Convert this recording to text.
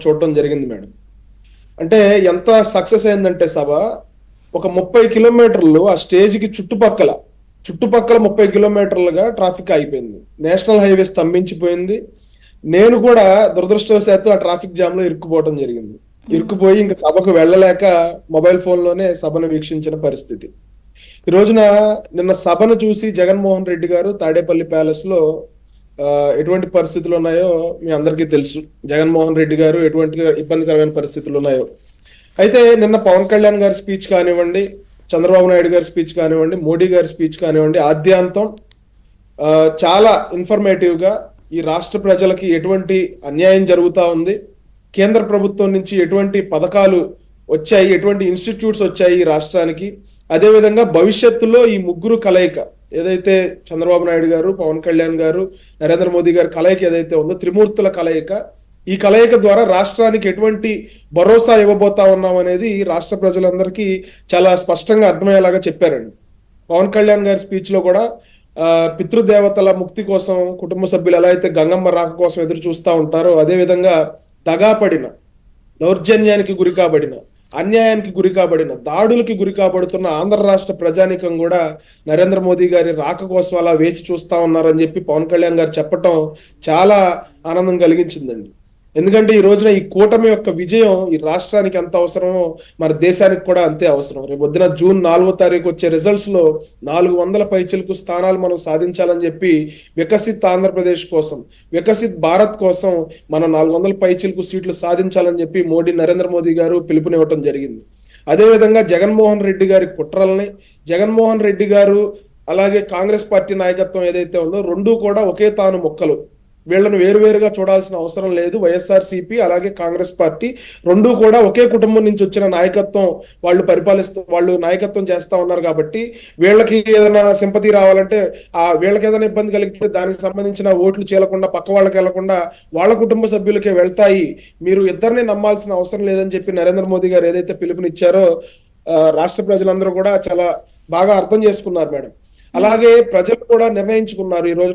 చూడటం జరిగింది మేడం. అంటే ఎంత సక్సెస్ అయిందంటే సభ ఒక 30 కిలోమీటర్లు ఆ స్టేజ్కి చుట్టుపక్కల 30 కిలోమీటర్లుగా ట్రాఫిక్ అయిపోయింది. నేషనల్ హైవే స్తంభించిపోయింది. నేను కూడా దురదృష్టవశాత్తు ఆ ట్రాఫిక్ జామ్ లో ఇరుక్కుపోవడం జరిగింది. ఇరుక్కుపోయి ఇంకా సభకు వెళ్ళలేక మొబైల్ ఫోన్ లోనే సభను వీక్షించిన పరిస్థితి. ఈ రోజున నిన్న సభను చూసి జగన్మోహన్ రెడ్డి గారు తాడేపల్లి ప్యాలెస్ లో ఎటువంటి పరిస్థితులు ఉన్నాయో మీ అందరికీ తెలుసు. జగన్మోహన్ రెడ్డి గారు ఎటువంటి ఇబ్బందికరమైన పరిస్థితులు ఉన్నాయో. అయితే నిన్న పవన్ కళ్యాణ్ గారి స్పీచ్ కానివ్వండి, చంద్రబాబు నాయుడు గారి స్పీచ్ కానివ్వండి, మోడీ గారి స్పీచ్ కానివ్వండి, ఆద్యాంతం చాలా ఇన్ఫర్మేటివ్ గా ఈ రాష్ట్ర ప్రజలకి ఎటువంటి అన్యాయం జరుగుతా ఉంది, కేంద్ర ప్రభుత్వం నుంచి ఎటువంటి పథకాలు వచ్చాయి, ఎటువంటి ఇన్స్టిట్యూట్స్ వచ్చాయి ఈ రాష్ట్రానికి, అదేవిధంగా భవిష్యత్తులో ఈ ముగ్గురు కలయిక ఏదైతే చంద్రబాబు నాయుడు గారు, పవన్ కళ్యాణ్ గారు, నరేంద్ర మోదీ గారి కలయిక ఏదైతే ఉందో, త్రిమూర్తుల కలయిక, ఈ కలయిక ద్వారా రాష్ట్రానికి ఎటువంటి భరోసా ఇవ్వబోతా ఉన్నాం అనేది రాష్ట్ర ప్రజలందరికీ చాలా స్పష్టంగా అర్థమయ్యేలాగా చెప్పారండి. పవన్ కళ్యాణ్ గారి స్పీచ్ లో కూడా పితృదేవతల ముక్తి కోసం కుటుంబ సభ్యులు ఎలా అయితే గంగమ్మ రాక కోసం ఎదురు చూస్తూ ఉంటారో, అదే విధంగా దగాపడిన, దౌర్జన్యానికి గురి కాబడిన, అన్యాయానికి గురి కాబడిన, దాడులకి గురి కాబడుతున్న ఆంధ్ర రాష్ట్ర ప్రజానికం కూడా నరేంద్ర మోదీ గారి రాక కోసం అలా వేచి చూస్తా ఉన్నారని చెప్పి పవన్ కళ్యాణ్ గారు చెప్పటం చాలా ఆనందం కలిగించిందండి. ఎందుకంటే ఈ రోజున ఈ కూటమి యొక్క విజయం ఈ రాష్ట్రానికి ఎంత అవసరమో మన దేశానికి కూడా అంతే అవసరం. రేపు పొద్దున June 4వ తారీఖు వచ్చే రిజల్ట్స్ లో 400 పైచిలకు స్థానాలు మనం సాధించాలని చెప్పి వికసిత్ ఆంధ్రప్రదేశ్ కోసం, వికసిత్ భారత్ కోసం మనం 400 పైచిలకు సీట్లు సాధించాలని చెప్పి నరేంద్ర మోదీ గారు పిలుపునివ్వటం జరిగింది. అదేవిధంగా జగన్మోహన్ రెడ్డి గారి కుట్రల్ని, జగన్మోహన్ రెడ్డి గారు అలాగే కాంగ్రెస్ పార్టీ నాయకత్వం ఏదైతే ఉందో రెండూ కూడా ఒకే తాను మొక్కలు. వీళ్ళను వేరువేరుగా చూడాల్సిన అవసరం లేదు. వైఎస్ఆర్సీపీ అలాగే కాంగ్రెస్ పార్టీ రెండూ కూడా ఒకే కుటుంబం నుంచి వచ్చిన నాయకత్వం, వాళ్ళు నాయకత్వం చేస్తా ఉన్నారు. కాబట్టి వీళ్ళకి ఏదైనా సింపతి రావాలంటే, వీళ్ళకి ఏదైనా ఇబ్బంది కలిగితే దానికి సంబంధించిన ఓట్లు చీలకుండా పక్క వాళ్ళకి వెళ్లకుండా వాళ్ళ కుటుంబ సభ్యులకే వెళ్తాయి. మీరు ఇద్దరిని నమ్మాల్సిన అవసరం లేదని చెప్పి నరేంద్ర మోదీ గారు ఏదైతే పిలుపునిచ్చారో రాష్ట్ర ప్రజలందరూ కూడా చాలా బాగా అర్థం చేసుకున్నారు మేడం. అలాగే ప్రజలు కూడా నిర్ణయించుకున్నారు ఈ రోజు